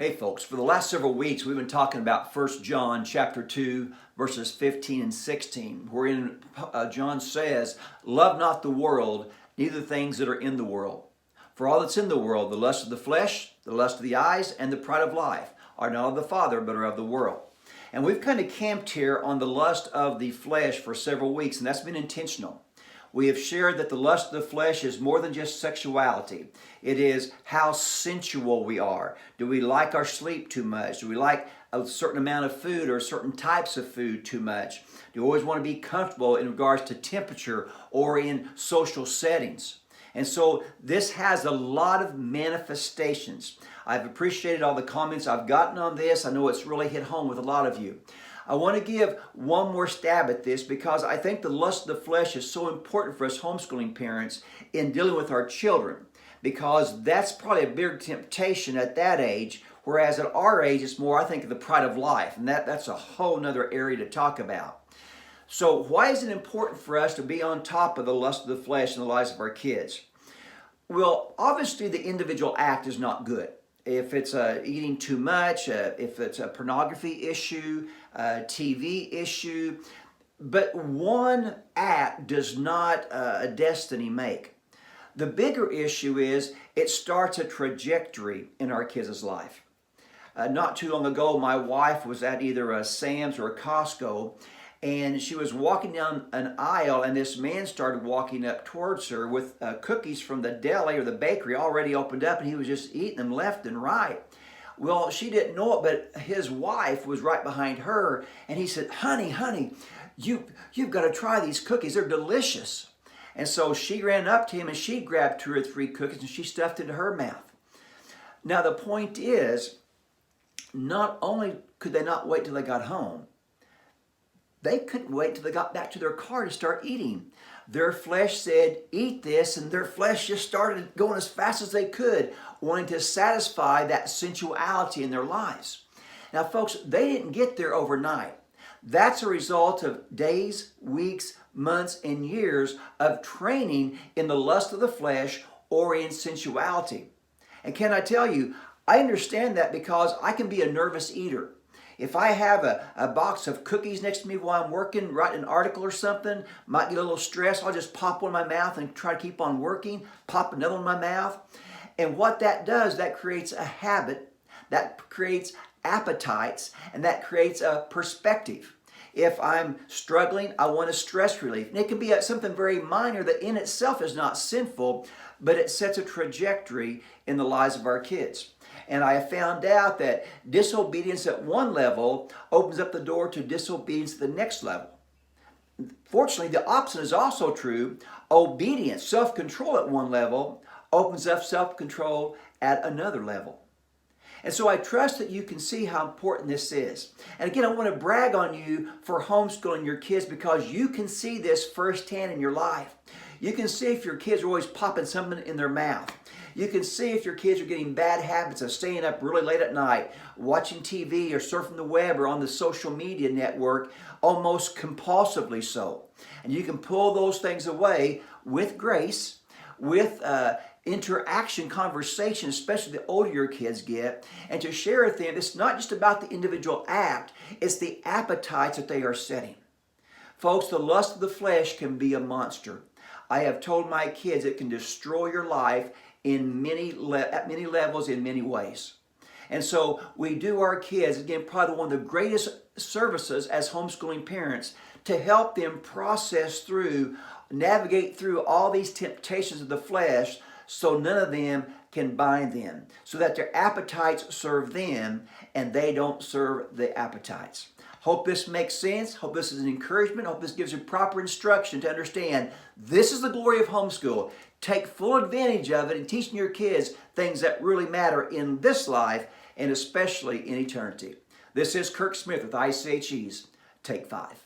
Hey folks, for the last several weeks we've been talking about 1 John chapter 2 verses 15 and 16, wherein John says, "Love not the world, neither the things that are in the world. For all that's in the world, the lust of the flesh, the lust of the eyes, and the pride of life, are not of the Father, but are of the world." And we've kind of camped here on the lust of the flesh for several weeks, and that's been intentional. We have shared that the lust of the flesh is more than just sexuality. It is how sensual we are. Do we like our sleep too much? Do we like a certain amount of food or certain types of food too much? Do we always want to be comfortable in regards to temperature or in social settings? And so this has a lot of manifestations. I've appreciated all the comments I've gotten on this. I know it's really hit home with a lot of you. I want to give one more stab at this because I think the lust of the flesh is so important for us homeschooling parents in dealing with our children, because that's probably a bigger temptation at that age, whereas at our age it's more, I think, of the pride of life, and that's a whole nother area to talk about. So why is it important for us to be on top of the lust of the flesh in the lives of our kids? Well, obviously the individual act is not good. If it's eating too much, if it's a pornography issue, a TV issue, but one act does not a destiny make. The bigger issue is it starts a trajectory in our kids' life. Not too long ago, my wife was at either a Sam's or a Costco, and she was walking down an aisle, and this man started walking up towards her with cookies from the deli or the bakery already opened up, and he was just eating them left and right. Well, she didn't know it, but his wife was right behind her, and he said, honey, you've got to try these cookies. They're delicious." And so she ran up to him, and she grabbed 2 or 3 cookies, and she stuffed into her mouth. Now, the point is, not only could they not wait till they got home, they couldn't wait till they got back to their car to start eating. Their flesh said, "Eat this," and their flesh just started going as fast as they could, wanting to satisfy that sensuality in their lives. Now, folks, they didn't get there overnight. That's a result of days, weeks, months, and years of training in the lust of the flesh or in sensuality. And can I tell you, I understand that because I can be a nervous eater. If I have a box of cookies next to me while I'm working, writing an article or something, might get a little stressed, I'll just pop one in my mouth and try to keep on working, pop another one in my mouth. And what that does, that creates a habit, that creates appetites, and that creates a perspective. If I'm struggling, I want a stress relief. And it can be something very minor that in itself is not sinful, but it sets a trajectory in the lives of our kids. And I have found out that disobedience at one level opens up the door to disobedience at the next level. Fortunately, the opposite is also true. Obedience, self-control at one level, opens up self-control at another level. And so I trust that you can see how important this is. And again, I want to brag on you for homeschooling your kids because you can see this firsthand in your life. You can see if your kids are always popping something in their mouth. You can see if your kids are getting bad habits of staying up really late at night, watching TV or surfing the web or on the social media network, almost compulsively so. And you can pull those things away with grace, with interaction, conversation, especially the older your kids get, and to share with them, it's not just about the individual act, it's the appetites that they are setting. Folks, the lust of the flesh can be a monster. I have told my kids it can destroy your life at many levels, in many ways. And so we do our kids, again, probably one of the greatest services as homeschooling parents, to help them process through, navigate through all these temptations of the flesh so none of them can bind them, so that their appetites serve them and they don't serve the appetites. Hope this makes sense. Hope this is an encouragement. Hope this gives you proper instruction to understand this is the glory of homeschool. Take full advantage of it in teaching your kids things that really matter in this life and especially in eternity. This is Kirk Smith with ICHE's Take 5.